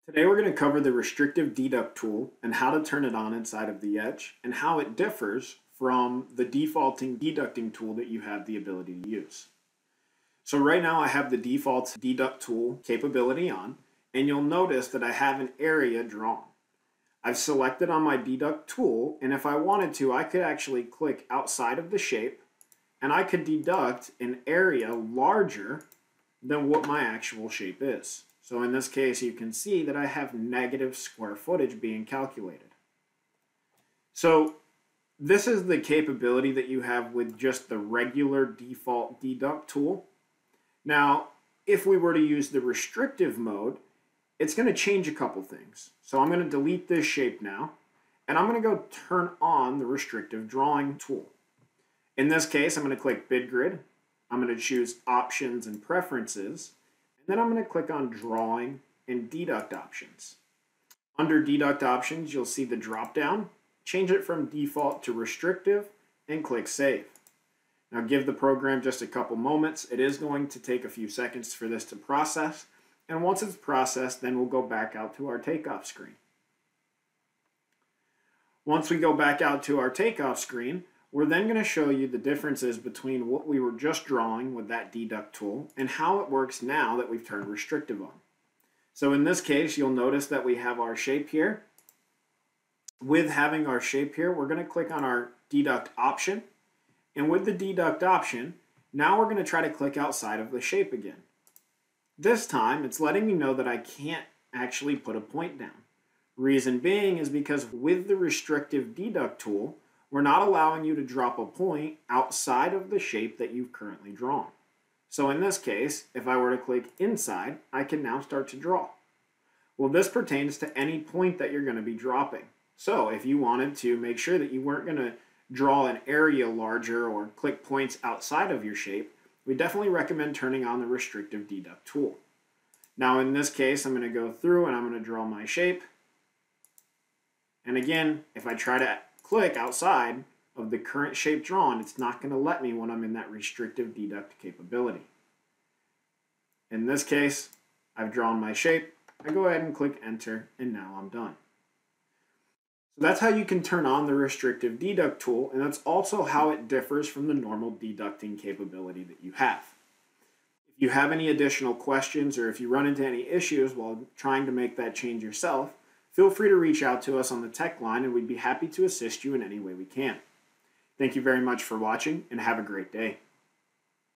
Today we're going to cover the Restrictive Deduct Tool and how to turn it on inside of the Edge and how it differs from the defaulting deducting tool that you have the ability to use. So right now I have the default deduct tool capability on, and you'll notice that I have an area drawn. I've selected on my deduct tool, and if I wanted to, I could actually click outside of the shape and I could deduct an area larger than what my actual shape is. So in this case, you can see that I have negative square footage being calculated. So this is the capability that you have with just the regular default deduct tool. Now, if we were to use the restrictive mode, it's going to change a couple things. So I'm going to delete this shape now, and I'm going to go turn on the restrictive drawing tool. In this case, I'm going to click Bid Grid. I'm going to choose Options and Preferences. And then I'm going to click on Drawing and Deduct Options. Under Deduct Options, you'll see the drop-down. Change it from default to restrictive and click Save. Now give the program just a couple moments. It is going to take a few seconds for this to process. And once it's processed, then we'll go back out to our takeoff screen. Once we go back out to our takeoff screen, we're then going to show you the differences between what we were just drawing with that deduct tool and how it works now that we've turned restrictive on. So in this case, you'll notice that we have our shape here. With having our shape here, we're going to click on our deduct option. And with the deduct option, now we're going to try to click outside of the shape again. This time, it's letting me know that I can't actually put a point down. Reason being is because with the restrictive deduct tool, we're not allowing you to drop a point outside of the shape that you've currently drawn. So in this case, if I were to click inside, I can now start to draw. Well, this pertains to any point that you're going to be dropping. So if you wanted to make sure that you weren't going to draw an area larger or click points outside of your shape, we definitely recommend turning on the restrictive deduct tool. Now in this case, I'm going to go through and I'm going to draw my shape. And again, if I try to click outside of the current shape drawn, it's not going to let me when I'm in that restrictive deduct capability. In this case, I've drawn my shape. I go ahead and click enter, and now I'm done. So that's how you can turn on the restrictive deduct tool, and that's also how it differs from the normal deducting capability that you have. If you have any additional questions or if you run into any issues while trying to make that change yourself, feel free to reach out to us on the tech line and we'd be happy to assist you in any way we can. Thank you very much for watching and have a great day.